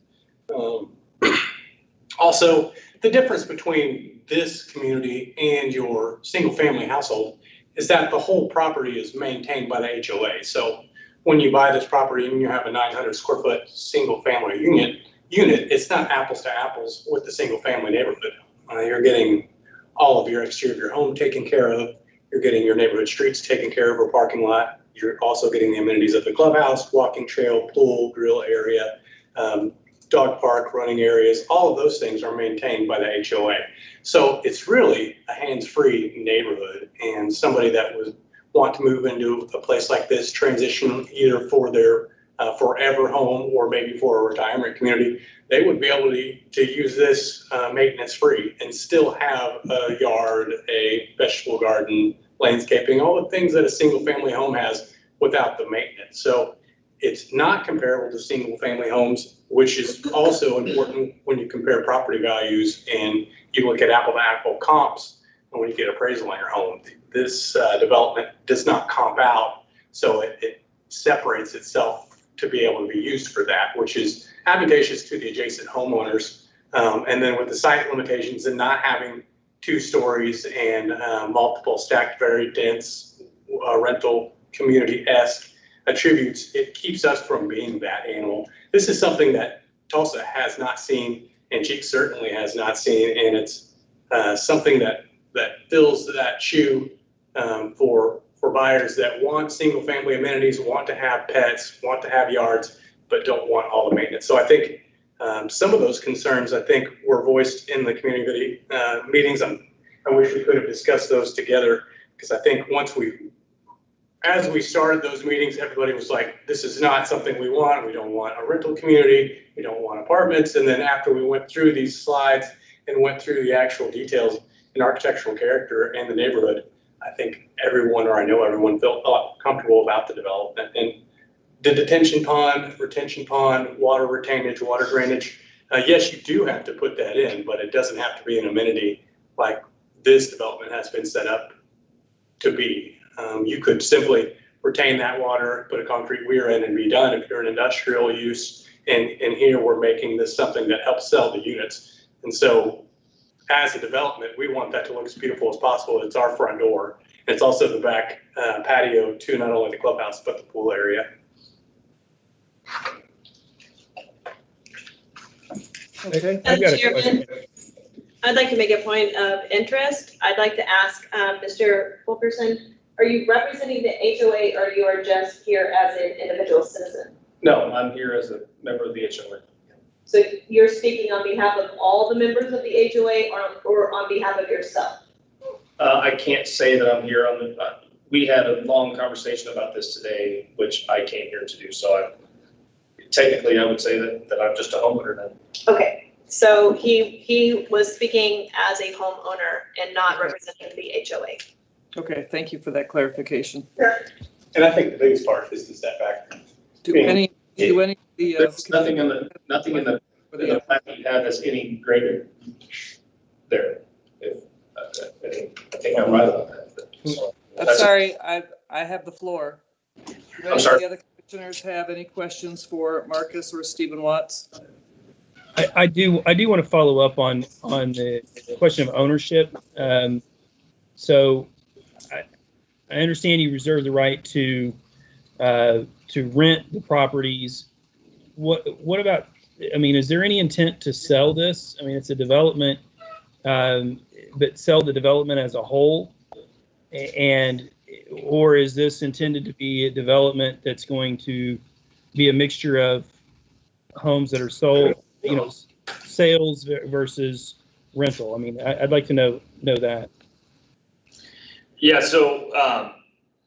Also, the difference between this community and your single family household is that the whole property is maintained by the HOA. So when you buy this property and you have a 900 square foot single family unit, it's not apples to apples with the single family neighborhood. You're getting all of your exterior home taken care of. You're getting your neighborhood streets taken care of, or parking lot. You're also getting the amenities of the clubhouse, walking trail, pool, grill area, dog park, running areas. All of those things are maintained by the HOA. So it's really a hands-free neighborhood, and somebody that would want to move into a place like this, transition either for their forever home or maybe for a retirement community, they would be able to use this maintenance-free and still have a yard, a vegetable garden, landscaping, all the things that a single-family home has without the maintenance. So it's not comparable to single-family homes, which is also important when you compare property values and you look at apple-to-apple comps. And when you get appraisal on your home, this development does not comp out, so it separates itself to be able to be used for that, which is advantageous to the adjacent homeowners. And then with the site limitations and not having 2 stories and multiple stacked, very dense rental community-esque attributes, it keeps us from being that animal. This is something that Tulsa has not seen, and Jenks certainly has not seen, and it's something that fills that shoe for buyers that want single-family amenities, want to have pets, want to have yards, but don't want all the maintenance. So I think some of those concerns, I think, were voiced in the community meetings. I wish we could have discussed those together, because I think as we started those meetings, everybody was like, this is not something we want. We don't want a rental community. We don't want apartments. And then after we went through these slides and went through the actual details in architectural character and the neighborhood, I think everyone, or I know everyone, felt a lot comfortable about the development. And the detention pond, retention pond, water retainage, water drainage, yes, you do have to put that in, but it doesn't have to be an amenity like this development has been set up to be. You could simply retain that water, put a concrete weir in, and be done if you're an industrial use. And here we're making this something that helps sell the units. And so as a development, we want that to look as beautiful as possible. It's our front door. It's also the back patio to not only the clubhouse, but the pool area. Okay. I've got a Chairman, question. I'd like to make a point of interest. I'd like to ask Mr. Fulkerson, are you representing the HOA or you are just here as an individual citizen? No, I'm here as a member of the HOA. So you're speaking on behalf of all the members of the HOA or on behalf of yourself? I can't say that I'm here on the, we had a long conversation about this today, which I came here to do. So technically I would say that I'm just a homeowner then. Okay, so he was speaking as a homeowner and not representing the HOA. Okay, thank you for that clarification. And I think the biggest part is the setback. Do any of the, There's nothing in the plan that you have that's any greater there. If, I think I'm right about that. So, I'm sorry, I have the floor. Do any of sorry. the other commissioners have any questions for Marcus or Stephen Watts? I do want to follow up on the question of ownership. So I understand you reserve the right to rent the properties. What about, I mean, is there any intent to sell this? I mean, it's a development, but sell the development as a whole? Or is this intended to be a development that's going to be a mixture of homes that are sold, you know, sales versus rental? I mean, I'd like to know that. Yeah, so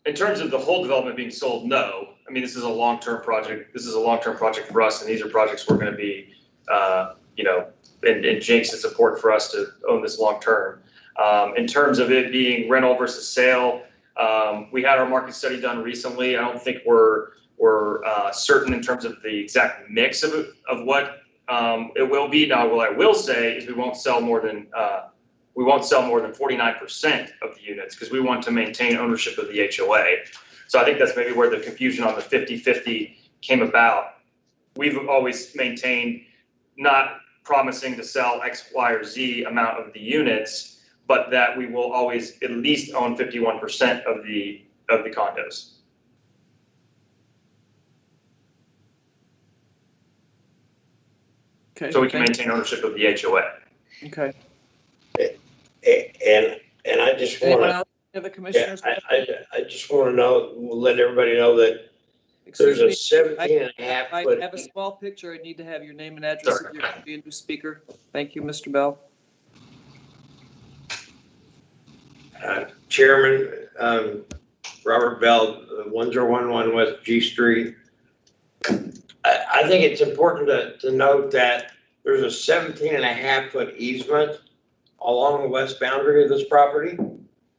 in terms of the whole development being sold, no. I mean, this is a long-term project. This is a long-term project for us, and these are projects we're going to be, you know, and Jenks is support for us to own this long-term. In terms of it being rental versus sale, we had our market study done recently. I don't think we're certain in terms of the exact mix of what it will be. Now, what I will say is we won't sell more than 49% of the units because we want to maintain ownership of the HOA. So I think that's maybe where the confusion on the 50-50 came about. We've always maintained not promising to sell X, Y, or Z amount of the units, but that we will always at least own 51% of the condos. Okay. So we can maintain ownership of the HOA. Okay. And I just Anyone want else? Any other to, commissioners? I just want to know, let everybody know that there's Excuse a me, 17 and a half I foot. have a small picture. I need to have your name and address if you're going to be a new speaker. Thank you, Mr. Bell. Chairman, Robert Bell, 1011 West G Street. I think it's important to note that there's a 17 and a half foot easement along the west boundary of this property.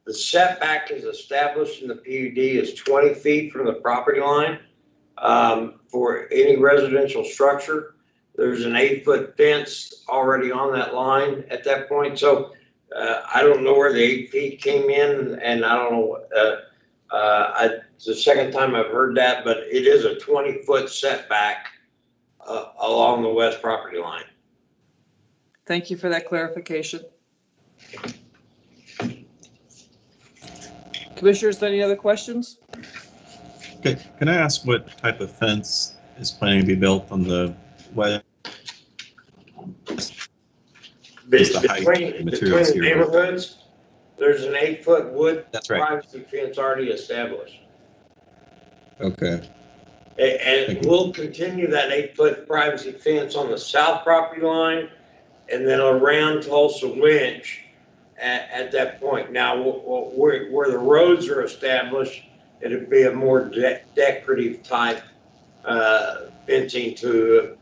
The setback is established in the PUD is 20 feet from the property line for any residential structure. There's an 8-foot fence already on that line at that point. So I don't know where the 8 feet came in, and I don't know. It's the second time I've heard that, but it is a 20-foot setback along the west property line. Thank you for that clarification. Commissioners, any other questions? Okay, can I ask what type of fence is planning to be built on the west? Just the height Between materials the here. neighborhoods, there's an 8-foot wood That's right. privacy fence already established. Okay, And Thank you. we'll continue that 8-foot privacy fence on the south property line and then around Tulsa Winch at that point. Now, where the roads are established, it'd be a more decorative type fencing to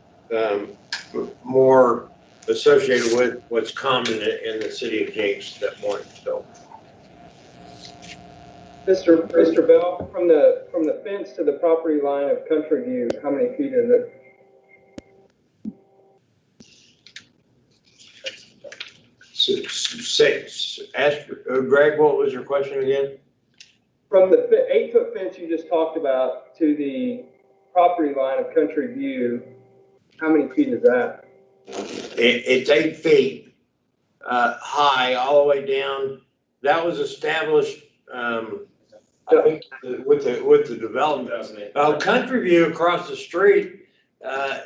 more associated with what's common in the city of Jenks at that point. So. Mr. Bell, from the fence to the property line of Country View, how many feet is it? Greg, what was your question again? From the 8-foot fence you just talked about to the property line of Country View, how many feet is that? It's 8 feet high all the way down. That was established, I think, with the development. Country View across the street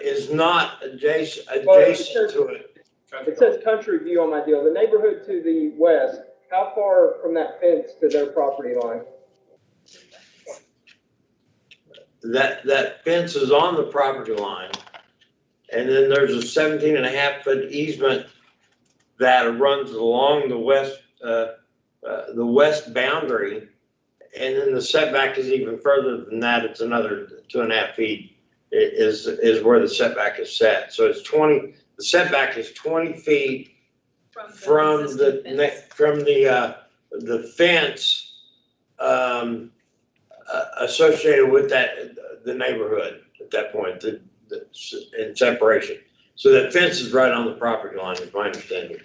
is not adjacent to it. It says Country View on my deal. The neighborhood to the west, how far from that fence to their property line? That fence is on the property line. And then there's a 17.5-foot easement that runs along the west boundary. And then the setback is even further than that. It's another 2.5 feet is where the setback is set. So it's 20, the setback is 20 feet from the fence associated with the neighborhood at that point, in separation. So that fence is right on the property line, is my understanding.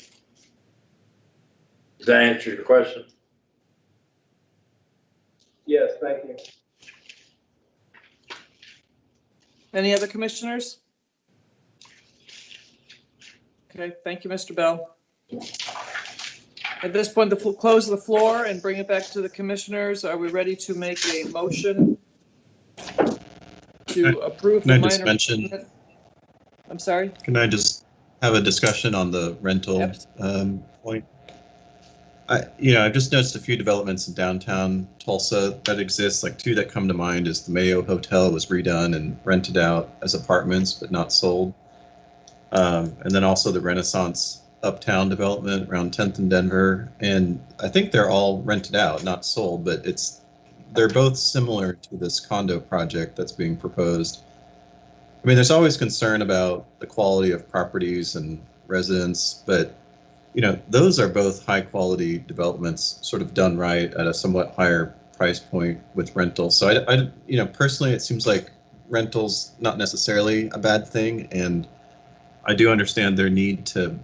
Does that answer your question? Yes, thank you. Any other commissioners? Okay, thank you, Mr. Bell. At this point, we'll close the floor and bring it back to the commissioners. Are we ready to make a motion to approve the Can I minor? just mention, I'm sorry? can I just have a discussion on the rental Yep. point? I've just noticed a few developments in downtown Tulsa that exist. Like two that come to mind is the Mayo Hotel was redone and rented out as apartments, but not sold. And then also the Renaissance Uptown development around 10th and Denver. And I think they're all rented out, not sold, but they're both similar to this condo project that's being proposed. I mean, there's always concern about the quality of properties and residents, but those are both high quality developments sort of done right at a somewhat higher price point with rentals. So I personally, it seems like rentals not necessarily a bad thing. And I do understand their need to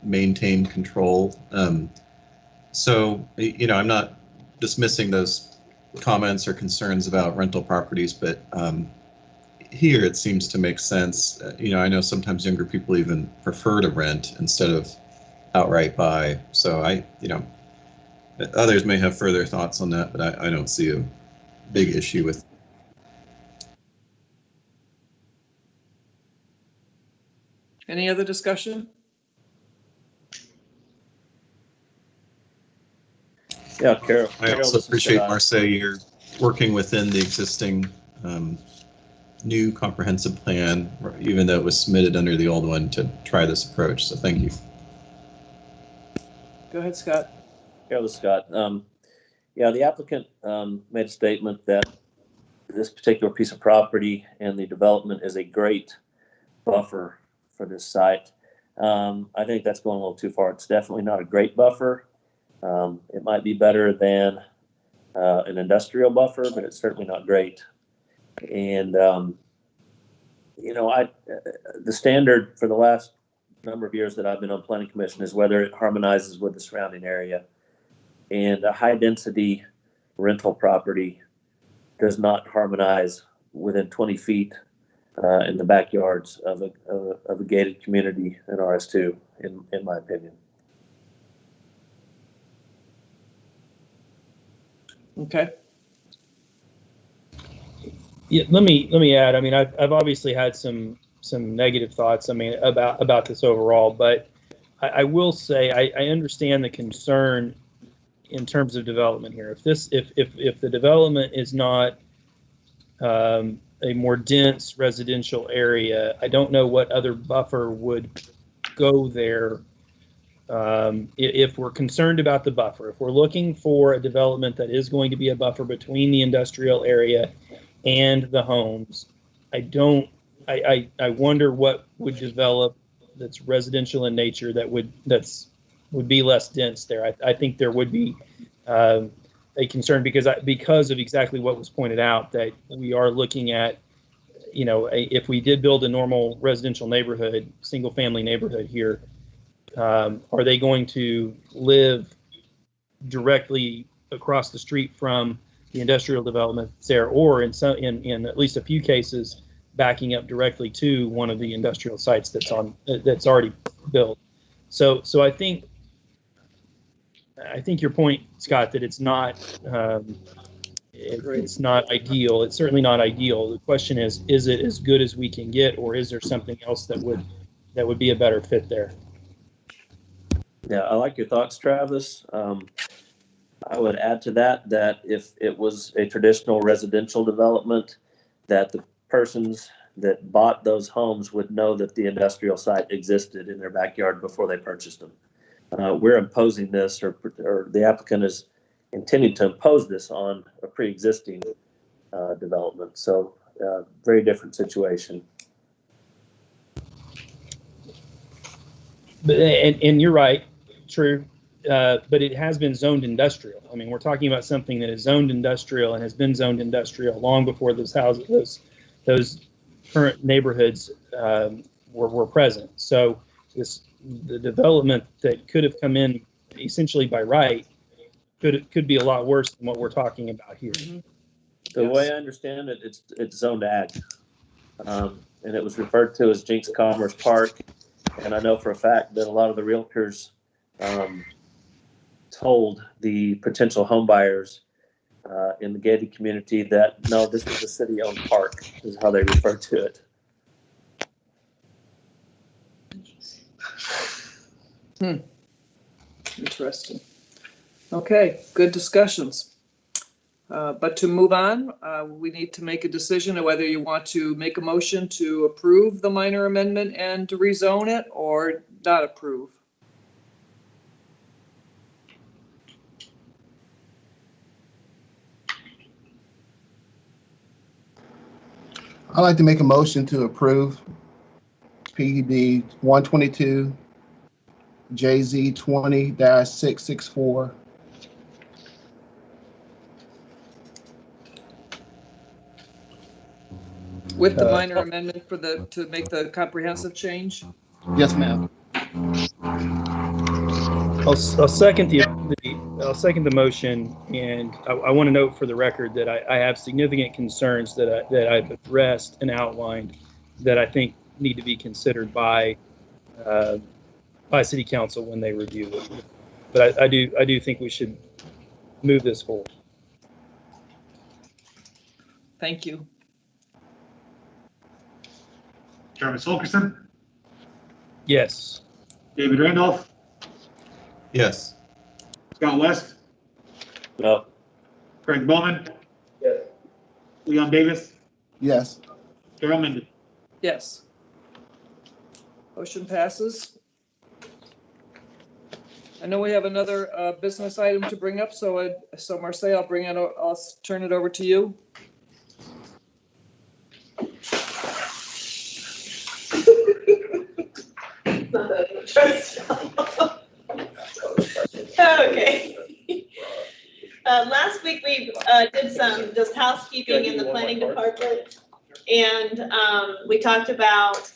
maintain control. So I'm not dismissing those comments or concerns about rental properties, but here it seems to make sense. I know sometimes younger people even prefer to rent instead of outright buy. So others may have further thoughts on that, but I don't see a big issue with. Any other discussion? Yeah, Carol. I also appreciate, Marcia, you're working within the existing new comprehensive plan, even though it was submitted under the old one, to try this approach. So thank you. Go ahead, Scott. Carol, this is Scott. The applicant made a statement that this particular piece of property and the development is a great buffer for this site. I think that's going a little too far. It's definitely not a great buffer. It might be better than an industrial buffer, but it's certainly not great. And, the standard for the last number of years that I've been on planning commission is whether it harmonizes with the surrounding area. And a high density rental property does not harmonize within 20 feet in the backyards of a gated community in RS2, in my opinion. Okay. Yeah, let me add. I mean, I've obviously had some negative thoughts. I mean, about this overall, but I will say I understand the concern in terms of development here. If the development is not a more dense residential area, I don't know what other buffer would go there. If we're concerned about the buffer, if we're looking for a development that is going to be a buffer between the industrial area and the homes, I wonder what would develop that's residential in nature that would be less dense there. I think there would be a concern because of exactly what was pointed out, that we are looking at, if we did build a normal residential neighborhood, single family neighborhood here, are they going to live directly across the street from the industrial development there, or in at least a few cases, backing up directly to one of the industrial sites that's already built? So I think your point, Scott, that it's not ideal. It's certainly not ideal. The question is it as good as we can get, or is there something else that would be a better fit there? Yeah, I like your thoughts, Travis. I would add to that that if it was a traditional residential development, that the persons that bought those homes would know that the industrial site existed in their backyard before they purchased them. We're imposing this, or the applicant is intending to impose this on a pre-existing development. So very different situation. And you're right, true. But it has been zoned industrial. I mean, we're talking about something that is zoned industrial and has been zoned industrial long before those houses, those current neighborhoods were present. So the development that could have come in essentially by right could be a lot worse than what we're talking about here. The way I understand it, it's zoned ag, and it was referred to as Jenks Commerce Park. And I know for a fact that a lot of the realtors told the potential home buyers in the gated community that no, this was a city-owned park, is how they referred to it. Interesting. Okay, good discussions. But to move on, we need to make a decision of whether you want to make a motion to approve the minor amendment and to rezone it or not approve. I'd like to make a motion to approve PUD 122 JZ 20-664. With the minor amendment to make the comprehensive change? Yes, ma'am. I'll second I'll second the motion, and I want to note for the record that I have significant concerns that I've addressed and outlined that I think need to be considered by City Council when they review it. But I do think we should move this forward. Thank you. Travis Fulkerson, Yes. David Randolph, Yes. Scott West, No. Greg Bowman, Yes. Leon Davis, Yes. Daryl Mendon. Yes. Motion passes. I know we have another business item to bring up, so Marseille, I'll turn it over to you. Okay. Last week we did some just housekeeping in the planning department, and we talked about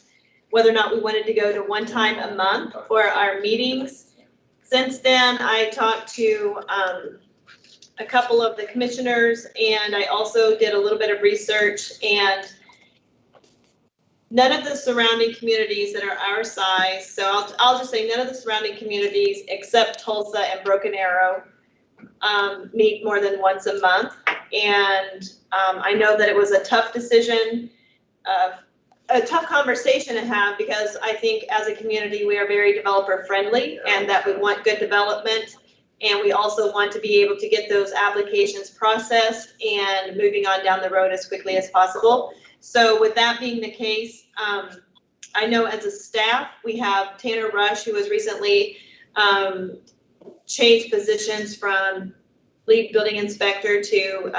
whether or not we wanted to go to one time a month for our meetings. Since then, I talked to a couple of the commissioners, and I also did a little bit of research, and none of the surrounding communities that are our size, so I'll just say none of the surrounding communities except Tulsa and Broken Arrow meet more than once a month. And I know that it was a tough decision, a tough conversation to have, because I think as a community, we are very developer friendly and that we want good development. And we also want to be able to get those applications processed and moving on down the road as quickly as possible. So with that being the case, I know as a staff, we have Tanner Rush, who has recently changed positions from lead building inspector to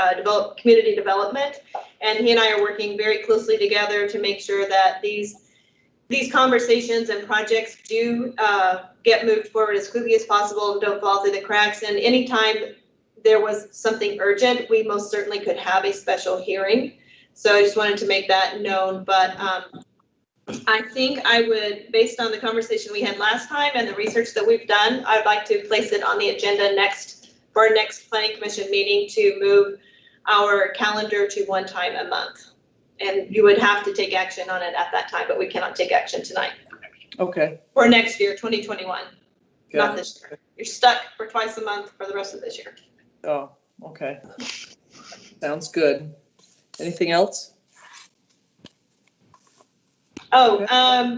community development. And he and I are working very closely together to make sure that these conversations and projects do get moved forward as quickly as possible, don't fall through the cracks. And anytime there was something urgent, we most certainly could have a special hearing. So I just wanted to make that known, but I think I would, based on the conversation we had last time and the research that we've done, I'd like to place it on the agenda for our next planning commission meeting to move our calendar to one time a month. And you would have to take action on it at that time, but we cannot take action tonight. Okay. For next year, 2021, Okay. not this year. You're stuck for twice a month for the rest of this year. Oh, okay. Sounds good. Anything else? Oh,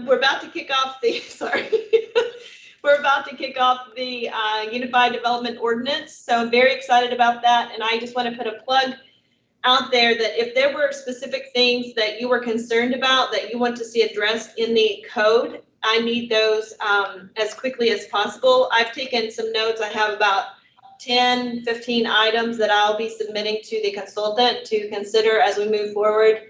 we're about to kick off the, sorry. we're about to kick off the Unified Development Ordinance. So I'm very excited about that. And I just want to put a plug out there that if there were specific things that you were concerned about that you want to see addressed in the code, I need those as quickly as possible. I've taken some notes. I have about 10, 15 items that I'll be submitting to the consultant to consider as we move forward.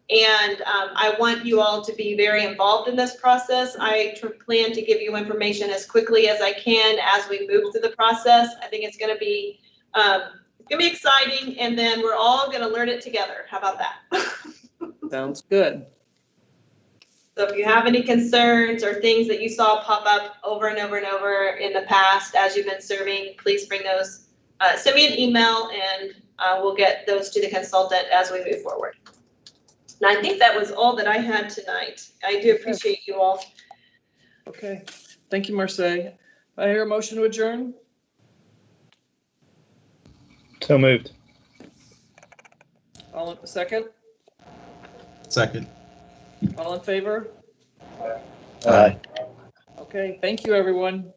And I want you all to be very involved in this process. I plan to give you information as quickly as I can as we move through the process. I think it's going to be exciting, and then we're all going to learn it together. How about that? Sounds good. So if you have any concerns or things that you saw pop up over and over and over in the past as you've been serving, please bring those, send me an email, and we'll get those to the consultant as we move forward. And I think that was all that I had tonight. I do appreciate you all. Okay. Thank you, Marseille. I hear a motion to adjourn. So moved. All in second? Second. All in favor? Aye. Okay. Thank you, everyone.